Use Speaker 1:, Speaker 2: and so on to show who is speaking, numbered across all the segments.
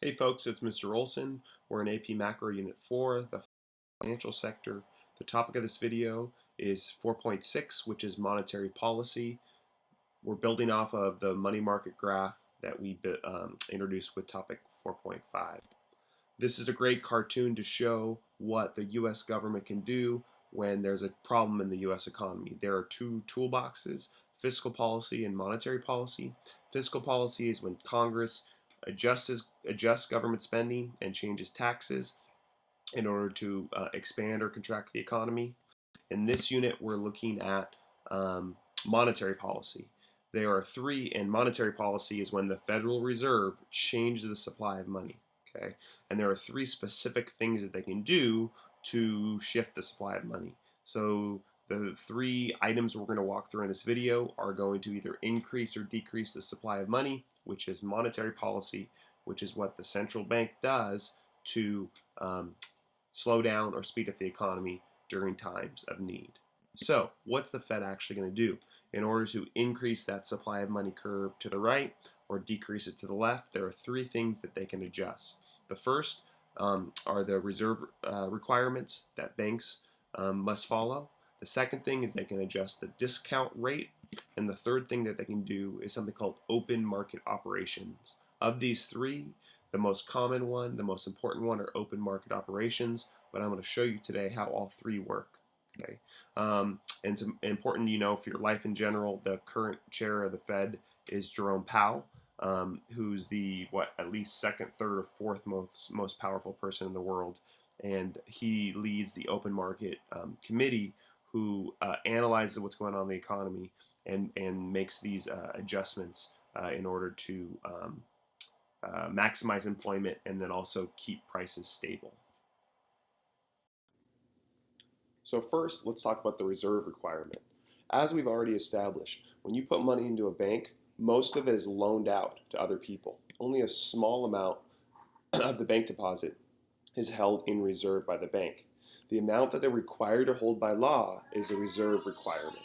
Speaker 1: Hey folks, it's Mr. Oleson. We're in AP Macro Unit 4, the financial sector. The topic of this video is 4.6, which is monetary policy. We're building off of the money market graph that we introduced with topic 4.5. This is a great cartoon to show what the U.S. government can do when there's a problem in the U.S. economy. There are two toolboxes: fiscal policy and monetary policy. Fiscal policy is when Congress adjusts government spending and changes taxes in order to expand or contract the economy. In this unit, we're looking at monetary policy. There are three, and monetary policy is when the Federal Reserve changes the supply of money. Okay, and there are three specific things that they can do to shift the supply of money. So the three items we're going to walk through in this video are going to either increase or decrease the supply of money, which is monetary policy, which is what the central bank does to slow down or speed up the economy during times of need. So, what's the Fed actually going to do? In order to increase that supply of money curve to the right or decrease it to the left, there are three things that they can adjust. The first are the reserve requirements that banks must follow. The second thing is they can adjust the discount rate. And the third thing that they can do is something called open market operations. Of these three, the most common one, the most important one, are open market operations, but I'm going to show you today how all three work. Okay, and it's important, for your life in general. The current chair of the Fed is Jerome Powell, who's the at least second, third, or fourth most powerful person in the world, and he leads the open market committee, who analyzes what's going on in the economy and makes these adjustments in order to maximize employment and then also keep prices stable. So first, let's talk about the reserve requirement. As we've already established, when you put money into a bank, most of it is loaned out to other people. Only a small amount of the bank deposit is held in reserve by the bank. The amount that they're required to hold by law is a reserve requirement.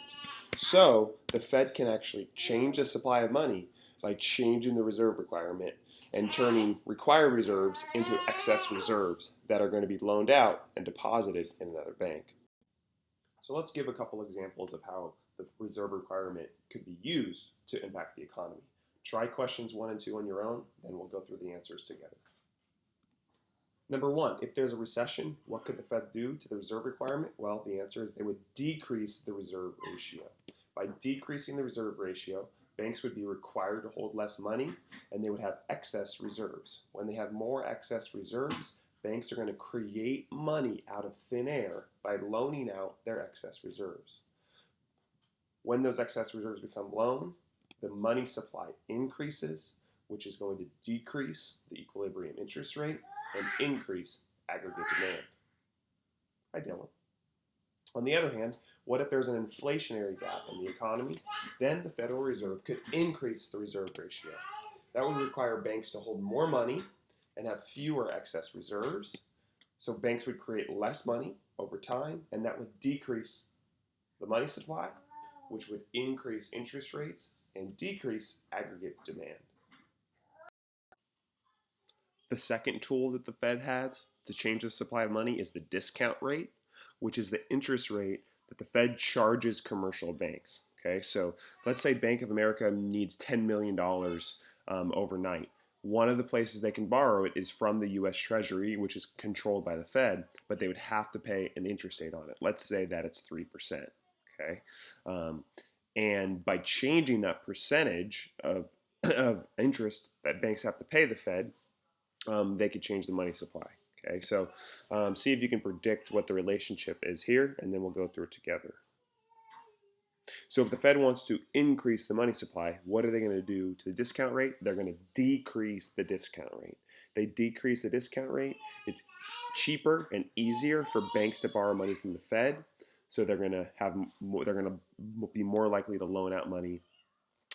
Speaker 1: So the Fed can actually change the supply of money by changing the reserve requirement and turning required reserves into excess reserves that are going to be loaned out and deposited in another bank. So let's give a couple examples of how the reserve requirement could be used to impact the economy. Try questions 1 and 2 on your own, then we'll go through the answers together. Number one, if there's a recession, what could the Fed do to the reserve requirement? Well, the answer is they would decrease the reserve ratio. By decreasing the reserve ratio, banks would be required to hold less money and they would have excess reserves. When they have more excess reserves, banks are going to create money out of thin air by loaning out their excess reserves. When those excess reserves become loaned, the money supply increases, which is going to decrease the equilibrium interest rate and increase aggregate demand. Hi, Dylan. On the other hand, what if there's an inflationary gap in the economy? Then the Federal Reserve could increase the reserve ratio. That would require banks to hold more money and have fewer excess reserves. So banks would create less money over time, and that would decrease the money supply, which would increase interest rates and decrease aggregate demand. The second tool that the Fed has to change the supply of money is the discount rate, which is the interest rate that the Fed charges commercial banks. Okay, so let's say Bank of America needs $10 million overnight. One of the places they can borrow it is from the U.S. Treasury, which is controlled by the Fed, but they would have to pay an interest rate on it. Let's say that it's 3%. Okay, and by changing that percentage of interest that banks have to pay the Fed, they could change the money supply. Okay, so see if you can predict what the relationship is here, and then we'll go through it together. So if the Fed wants to increase the money supply, what are they going to do to the discount rate? They're going to decrease the discount rate. They decrease the discount rate. It's cheaper and easier for banks to borrow money from the Fed, so they're going to be more likely to loan out money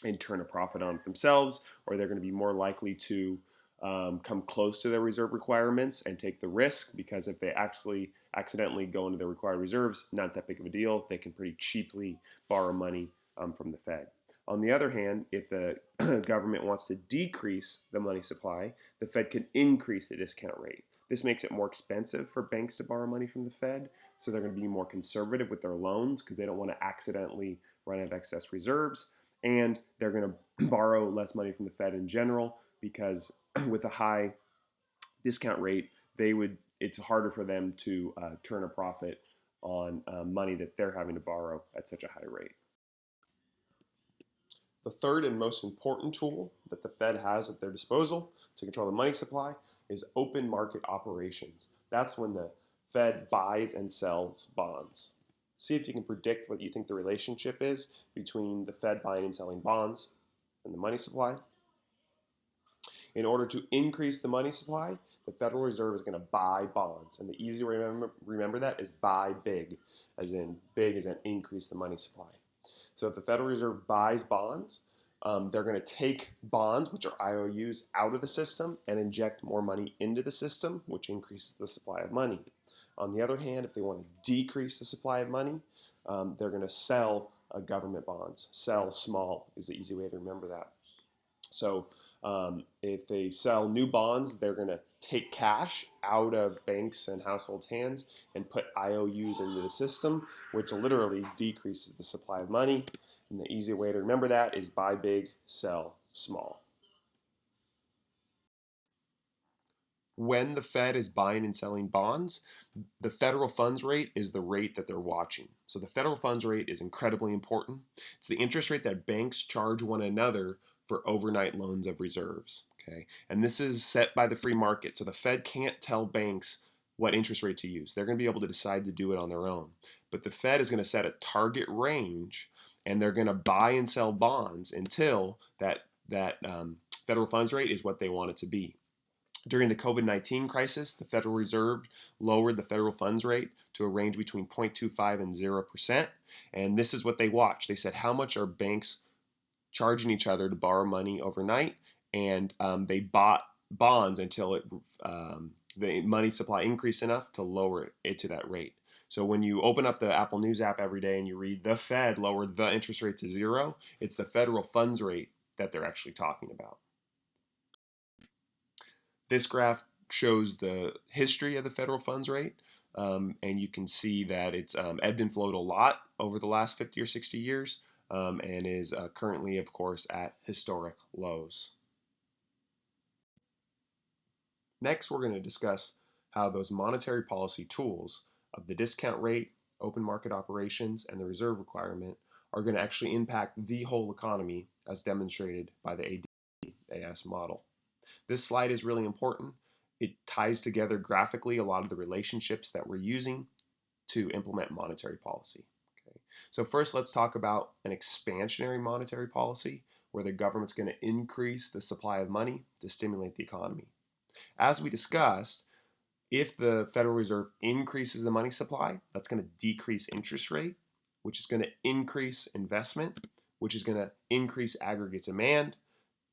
Speaker 1: and turn a profit on it themselves, or they're going to be more likely to come close to their reserve requirements and take the risk, because if they actually accidentally go into their required reserves, not that big of a deal. They can pretty cheaply borrow money from the Fed. On the other hand, if the government wants to decrease the money supply, the Fed can increase the discount rate. This makes it more expensive for banks to borrow money from the Fed, so they're going to be more conservative with their loans because they don't want to accidentally run out of excess reserves, and they're going to borrow less money from the Fed in general because with a high discount rate, it's harder for them to turn a profit on money that they're having to borrow at such a high rate. The third and most important tool that the Fed has at their disposal to control the money supply is open market operations. That's when the Fed buys and sells bonds. See if you can predict what you think the relationship is between the Fed buying and selling bonds and the money supply. In order to increase the money supply, the Federal Reserve is going to buy bonds. And the easy way to remember that is buy big as in increase the money supply. So if the Federal Reserve buys bonds, they're going to take bonds, which are IOUs, out of the system and inject more money into the system, which increases the supply of money. On the other hand, if they want to decrease the supply of money, they're going to sell government bonds. Sell small is the easy way to remember that. So if they sell new bonds, they're going to take cash out of banks and households' hands and put IOUs into the system, which literally decreases the supply of money. And the easy way to remember that is buy big, sell small. When the Fed is buying and selling bonds, the federal funds rate is the rate that they're watching. So the federal funds rate is incredibly important. It's the interest rate that banks charge one another for overnight loans of reserves. Okay, and this is set by the free market. So the Fed can't tell banks what interest rate to use. They're going to be able to decide to do it on their own. But the Fed is going to set a target range, and they're going to buy and sell bonds until that federal funds rate is what they want it to be. During the COVID-19 crisis, the Federal Reserve lowered the federal funds rate to a range between 0.25 and 0%. And this is what they watched. They said, how much are banks charging each other to borrow money overnight? And they bought bonds until the money supply increased enough to lower it to that rate. So when you open up the Apple News app every day and you read the Fed lowered the interest rate to 0, it's the federal funds rate that they're actually talking about. This graph shows the history of the federal funds rate, and you can see that it's ebbed and flowed a lot over the last 50 or 60 years, and is currently, of course, at historic lows. Next, we're going to discuss how those monetary policy tools of the discount rate, open market operations, and the reserve requirement are going to actually impact the whole economy as demonstrated by the ADAS model. This slide is really important. It ties together graphically a lot of the relationships that we're using to implement monetary policy. Okay. So first, let's talk about an expansionary monetary policy where the government's going to increase the supply of money to stimulate the economy. As we discussed, if the Federal Reserve increases the money supply, that's going to decrease interest rate, which is going to increase investment, which is going to increase aggregate demand,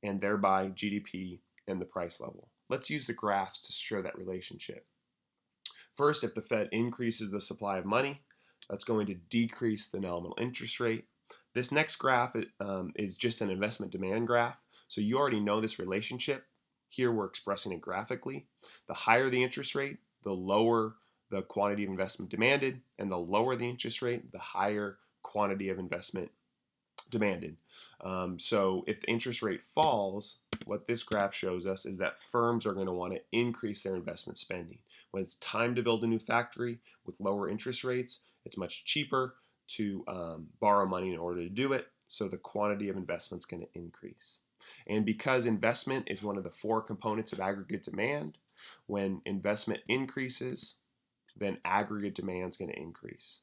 Speaker 1: and thereby GDP and the price level. Let's use the graphs to show that relationship. First, if the Fed increases the supply of money, that's going to decrease the nominal interest rate. This next graph is just an investment demand graph. So you already know this relationship. Here we're expressing it graphically. The higher the interest rate, the lower the quantity of investment demanded, and the lower the interest rate, the higher quantity of investment demanded. So if the interest rate falls, what this graph shows us is that firms are going to want to increase their investment spending. When it's time to build a new factory with lower interest rates, it's much cheaper to borrow money in order to do it, so the quantity of investment is going to increase. And because investment is one of the 4 components of aggregate demand, when investment increases, then aggregate demand is going to increase.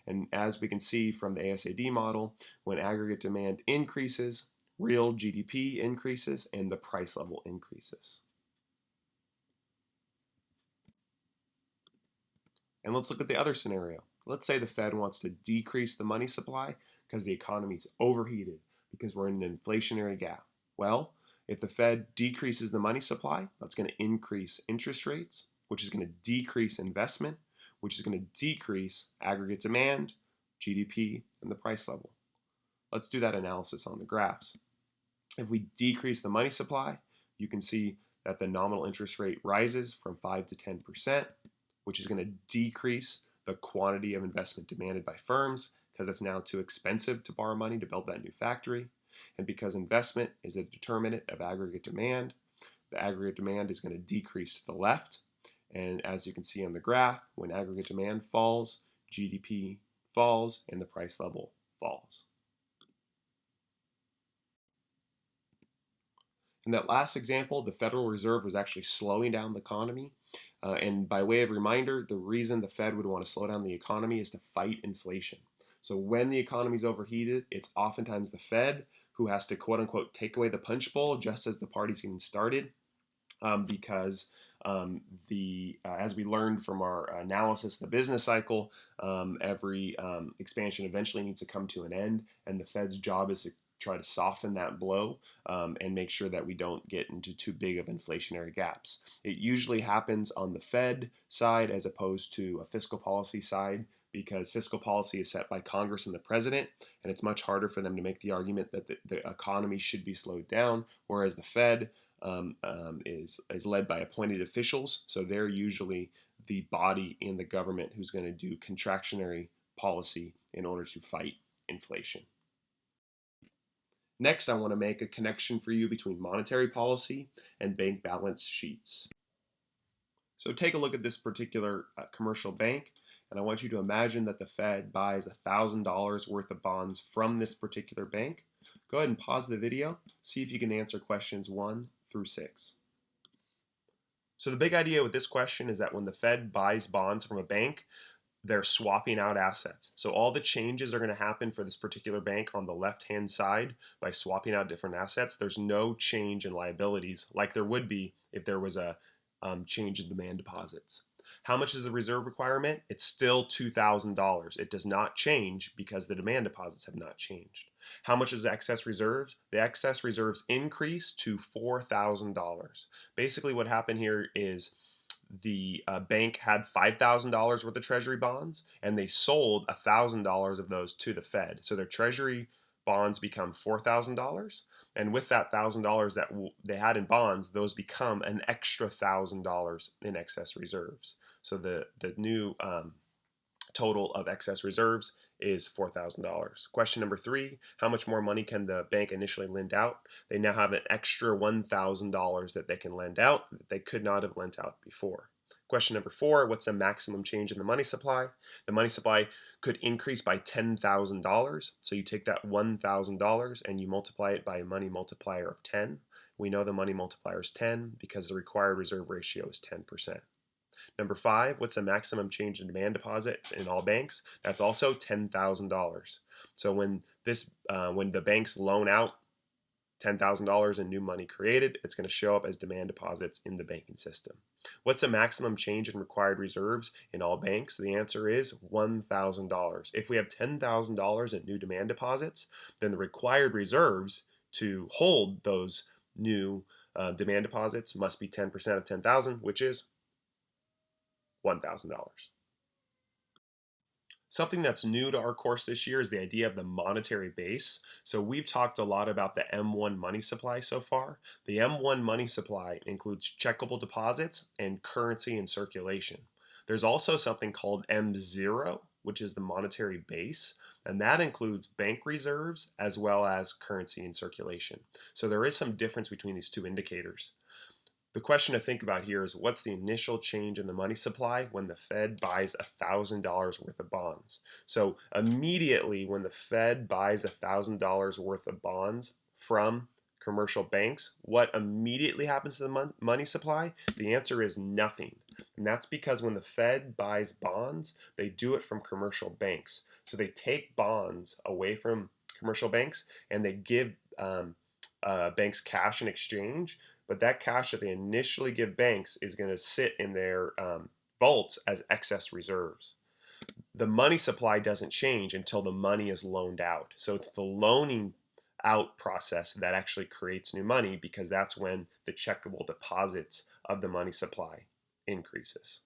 Speaker 1: And as we can see from the ASAD model, when aggregate demand increases, real GDP increases and the price level increases. And let's look at the other scenario. Let's say the Fed wants to decrease the money supply because the economy is overheated, because we're in an inflationary gap. Well, if the Fed decreases the money supply, that's going to increase interest rates, which is going to decrease investment, which is going to decrease aggregate demand, GDP, and the price level. Let's do that analysis on the graphs. If we decrease the money supply, you can see that the nominal interest rate rises from 5 to 10%, which is going to decrease the quantity of investment demanded by firms because it's now too expensive to borrow money to build that new factory. And because investment is a determinant of aggregate demand, the aggregate demand is going to decrease to the left. And as you can see on the graph, when aggregate demand falls, GDP falls and the price level falls. In that last example, the Federal Reserve was actually slowing down the economy. And by way of reminder, the reason the Fed would want to slow down the economy is to fight inflation. So when the economy is overheated, it's oftentimes the Fed who has to quote unquote take away the punch bowl just as the party's getting started. Because as we learned from our analysis of the business cycle, every expansion eventually needs to come to an end, and the Fed's job is to try to soften that blow and make sure that we don't get into too big of inflationary gaps. It usually happens on the Fed side as opposed to a fiscal policy side, because fiscal policy is set by Congress and the president, and it's much harder for them to make the argument that the economy should be slowed down, whereas the Fed is led by appointed officials. So they're usually the body in the government who's going to do contractionary policy in order to fight inflation. Next, I want to make a connection for you between monetary policy and bank balance sheets. So take a look at this particular commercial bank, and I want you to imagine that the Fed buys $1,000 worth of bonds from this particular bank. Go ahead and pause the video, see if you can answer questions 1 through 6. So the big idea with this question is that when the Fed buys bonds from a bank, they're swapping out assets. So all the changes are going to happen for this particular bank on the left-hand side by swapping out different assets. There's no change in liabilities like there would be if there was a change in demand deposits. How much is the reserve requirement? It's still $2,000. It does not change because the demand deposits have not changed. How much is the excess reserves? The excess reserves increase to $4,000. Basically what happened here is the bank had $5,000 worth of treasury bonds, and they sold $1,000 of those to the Fed. So their treasury bonds become $4,000, and with that $1,000 that they had in bonds, those become an extra $1,000 in excess reserves. So the new total of excess reserves is $4,000. Question number 3, how much more money can the bank initially lend out? They now have an extra $1,000 that they can lend out that they could not have lent out before. Question number 4, what's the maximum change in the money supply? The money supply could increase by $10,000. So you take that $1,000 and you multiply it by a money multiplier of 10. We know the money multiplier is 10 because the required reserve ratio is 10%. Number 5, what's the maximum change in demand deposits in all banks? That's also $10,000. So when the banks loan out $10,000 in new money created, it's going to show up as demand deposits in the banking system. What's the maximum change in required reserves in all banks? The answer is $1,000. If we have $10,000 in new demand deposits, then the required reserves to hold those new demand deposits must be 10% of 10,000, which is $1,000. Something that's new to our course this year is the idea of the monetary base. So we've talked a lot about the M1 money supply so far. The M1 money supply includes checkable deposits and currency in circulation. There's also something called M0, which is the monetary base, and that includes bank reserves as well as currency in circulation. So there is some difference between these two indicators. The question to think about here is what's the initial change in the money supply when the Fed buys $1,000 worth of bonds? So immediately when the Fed buys $1,000 worth of bonds from commercial banks, what immediately happens to the money supply? The answer is nothing. And that's because when the Fed buys bonds, they do it from commercial banks. So they take bonds away from commercial banks and they give banks cash in exchange, but that cash that they initially give banks is going to sit in their vaults as excess reserves. The money supply doesn't change until the money is loaned out. So it's the loaning out process that actually creates new money, because that's when the checkable deposits of the money supply increases.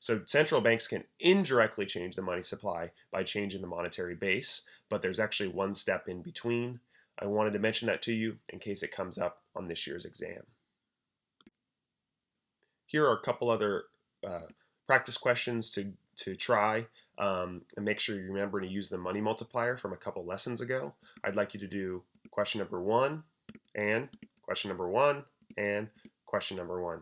Speaker 1: So central banks can indirectly change the money supply by changing the monetary base, but there's actually one step in between. I wanted to mention that to you in case it comes up on this year's exam. Here are a couple other practice questions to try, and make sure you remember to use the money multiplier from a couple lessons ago. I'd like you to do question number 1 and question number 1 and question number 1.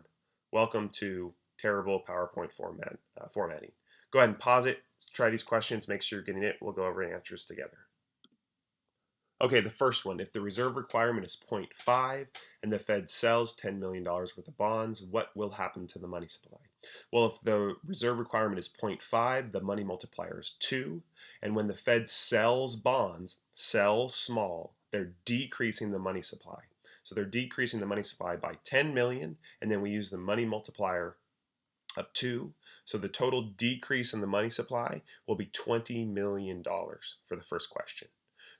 Speaker 1: Welcome to terrible PowerPoint formatting. Go ahead and pause it, try these questions, make sure you're getting it. We'll go over answers together. Okay, the first one, if the reserve requirement is 0.5 and the Fed sells $10 million worth of bonds, what will happen to the money supply? Well, if the reserve requirement is 0.5, the money multiplier is 2. And when the Fed sells bonds, sell small, they're decreasing the money supply. So they're decreasing the money supply by 10 million, and then we use the money multiplier of 2. So the total decrease in the money supply will be $20 million for the first question.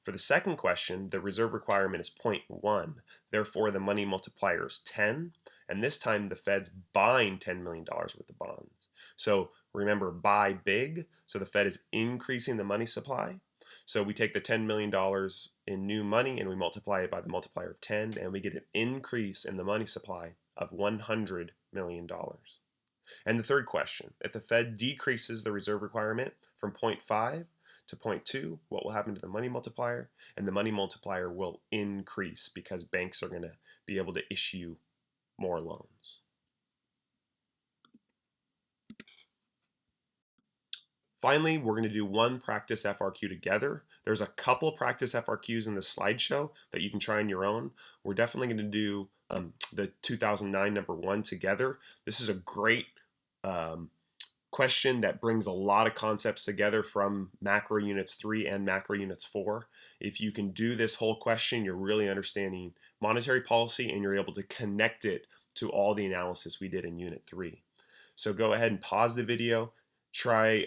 Speaker 1: For the second question, the reserve requirement is 0.1. Therefore, the money multiplier is 10. And this time, the Fed's buying $10 million worth of bonds. So remember, buy big. So the Fed is increasing the money supply. So we take the $10 million in new money and we multiply it by the multiplier of 10, and we get an increase in the money supply of $100 million. And the third question, if the Fed decreases the reserve requirement from 0.5 to 0.2, what will happen to the money multiplier? And the money multiplier will increase because banks are going to be able to issue more loans. Finally, we're going to do one practice FRQ together. There's a couple practice FRQs in the slideshow that you can try on your own. We're definitely going to do the 2009 number 1 together. This is a great question that brings a lot of concepts together from macro units 3 and macro units 4. If you can do this whole question, you're really understanding monetary policy and you're able to connect it to all the analysis we did in unit 3. So go ahead and pause the video, try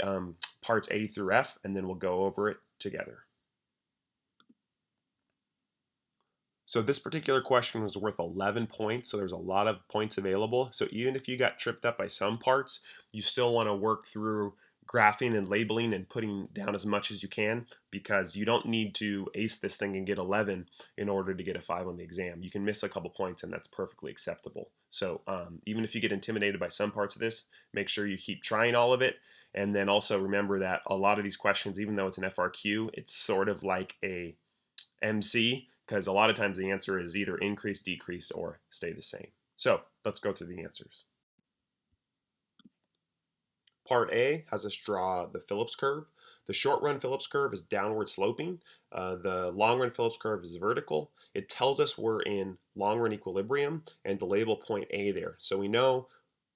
Speaker 1: parts A through F, and then we'll go over it together. So this particular question was worth 11 points, so there's a lot of points available. So even if you got tripped up by some parts, you still want to work through graphing and labeling and putting down as much as you can, because you don't need to ace this thing and get 11 in order to get a 5 on the exam. You can miss a couple points and that's perfectly acceptable. So even if you get intimidated by some parts of this, make sure you keep trying all of it. And then also remember that a lot of these questions, even though it's an FRQ, it's sort of like a MC, because a lot of times the answer is either increase, decrease, or stay the same. So let's go through the answers. Part A has us draw the Phillips curve. The short run Phillips curve is downward sloping. The long run Phillips curve is vertical. It tells us we're in long run equilibrium and to label point A there. So we know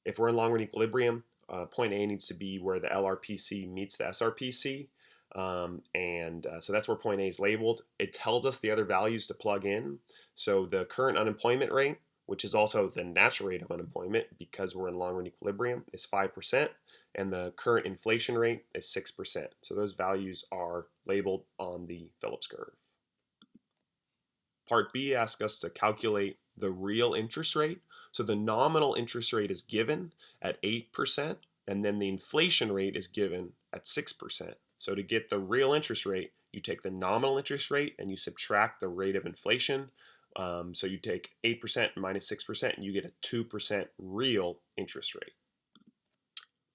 Speaker 1: if we're in long run equilibrium, point A needs to be where the LRPC meets the SRPC. So that's where point A is labeled. It tells us the other values to plug in. So the current unemployment rate, which is also the natural rate of unemployment because we're in long run equilibrium, is 5%, and the current inflation rate is 6%. So those values are labeled on the Phillips curve. Part B asks us to calculate the real interest rate. So the nominal interest rate is given at 8%, and then the inflation rate is given at 6%. So to get the real interest rate, you take the nominal interest rate and you subtract the rate of inflation. So you take 8% minus 6% and you get a 2% real interest rate.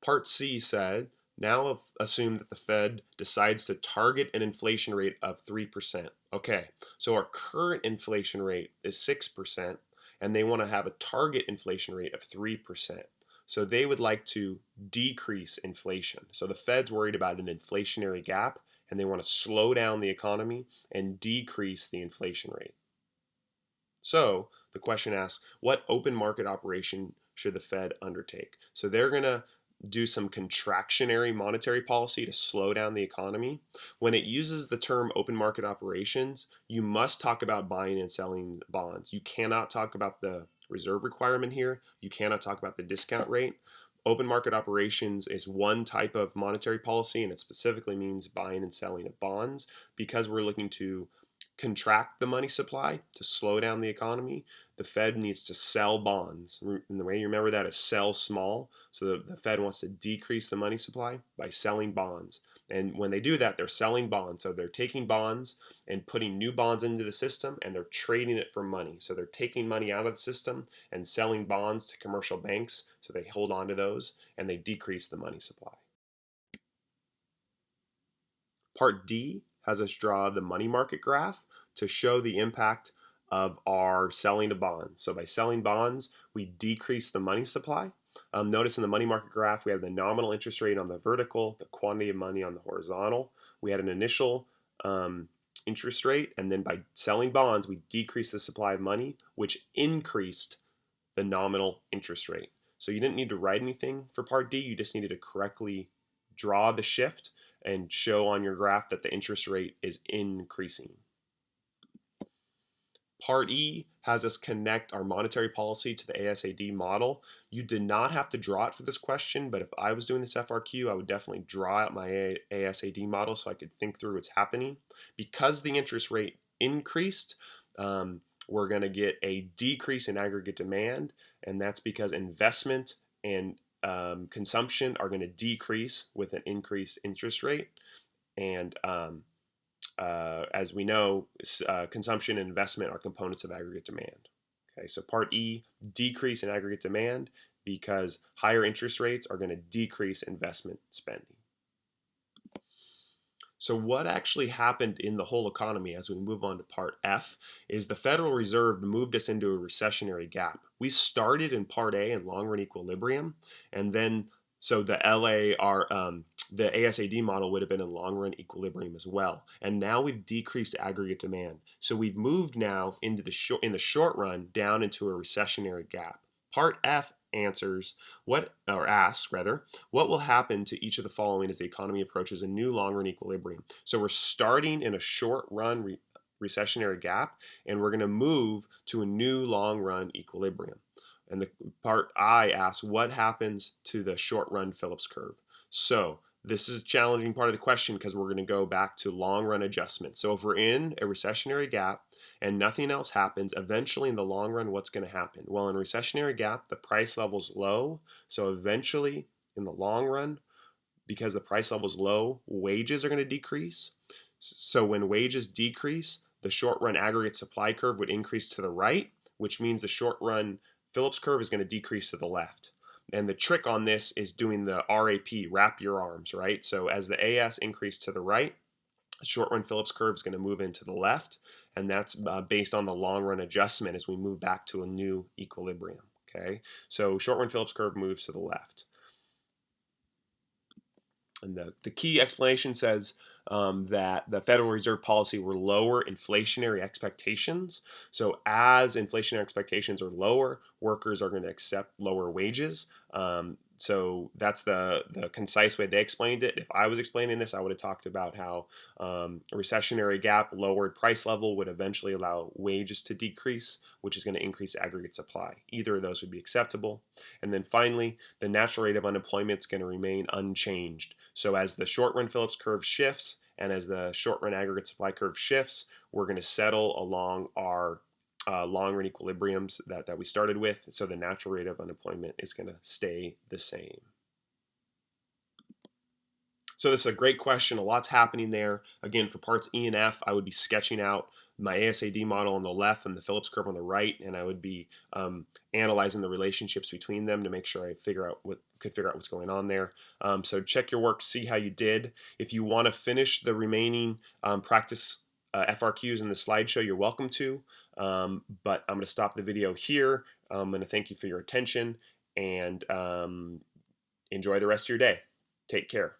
Speaker 1: Part C said, now assume that the Fed decides to target an inflation rate of 3%. Okay, so our current inflation rate is 6%, and they want to have a target inflation rate of 3%. So they would like to decrease inflation. So the Fed's worried about an inflationary gap, and they want to slow down the economy and decrease the inflation rate. So the question asks, what open market operation should the Fed undertake? So they're going to do some contractionary monetary policy to slow down the economy. When it uses the term open market operations, you must talk about buying and selling bonds. You cannot talk about the reserve requirement here. You cannot talk about the discount rate. Open market operations is one type of monetary policy, and it specifically means buying and selling of bonds because we're looking to contract the money supply, to slow down the economy, the Fed needs to sell bonds. And the way you remember that is sell small. So the Fed wants to decrease the money supply by selling bonds. And when they do that, they're selling bonds. So they're taking bonds and putting new bonds into the system, and they're trading it for money. So they're taking money out of the system and selling bonds to commercial banks. So they hold on to those and they decrease the money supply. Part D has us draw the money market graph to show the impact of our selling of bonds. So by selling bonds, we decrease the money supply. Notice in the money market graph, we have the nominal interest rate on the vertical, the quantity of money on the horizontal. We had an initial interest rate, and then by selling bonds, we decreased the supply of money, which increased the nominal interest rate. So you didn't need to write anything for part D, you just needed to correctly draw the shift and show on your graph that the interest rate is increasing. Part E has us connect our monetary policy to the ASAD model. You did not have to draw it for this question, but if I was doing this FRQ, I would definitely draw out my ASAD model so I could think through what's happening. Because the interest rate increased, we're going to get a decrease in aggregate demand, and that's because investment and consumption are going to decrease with an increased interest rate. And as we know, consumption and investment are components of aggregate demand. Okay, so part E, decrease in aggregate demand because higher interest rates are going to decrease investment spending. So what actually happened in the whole economy as we move on to part F is the Federal Reserve moved us into a recessionary gap. We started in part A in long run equilibrium, and then so the the ASAD model would have been in long run equilibrium as well. And now we've decreased aggregate demand. So we've moved now into in the short run down into a recessionary gap. Part F answers asks rather, what will happen to each of the following as the economy approaches a new long run equilibrium? So we're starting in a short run recessionary gap, and we're going to move to a new long run equilibrium. And the part I asks, what happens to the short run Phillips curve? So this is a challenging part of the question because we're going to go back to long run adjustment. So if we're in a recessionary gap and nothing else happens, eventually in the long run, what's going to happen? Well, in a recessionary gap, the price level's low. So eventually in the long run, because the price level's low, wages are going to decrease. So when wages decrease, the short run aggregate supply curve would increase to the right, which means the short run Phillips curve is going to decrease to the left. And the trick on this is doing the RAP, wrap your arms, right? So as the AS increased to the right, the short run Phillips curve is going to move into the left, and that's based on the long run adjustment as we move back to a new equilibrium. Okay, so short run Phillips curve moves to the left. And the key explanation says that the Federal Reserve policy will lower inflationary expectations. So as inflationary expectations are lower, workers are going to accept lower wages. So that's the concise way they explained it. If I was explaining this, I would have talked about how a recessionary gap, lowered price level would eventually allow wages to decrease, which is going to increase aggregate supply. Either of those would be acceptable. And then finally, the natural rate of unemployment is going to remain unchanged. So as the short run Phillips curve shifts and as the short run aggregate supply curve shifts, we're going to settle along our long run equilibriums that we started with. So the natural rate of unemployment is going to stay the same. So this is a great question. A lot's happening there. Again, for parts E and F, I would be sketching out my ASAD model on the left and the Phillips curve on the right, and I would be analyzing the relationships between them to make sure I could figure out what's going on there. So check your work, see how you did. If you want to finish the remaining practice FRQs in the slideshow, you're welcome to. But I'm going to stop the video here. I'm going to thank you for your attention and enjoy the rest of your day. Take care.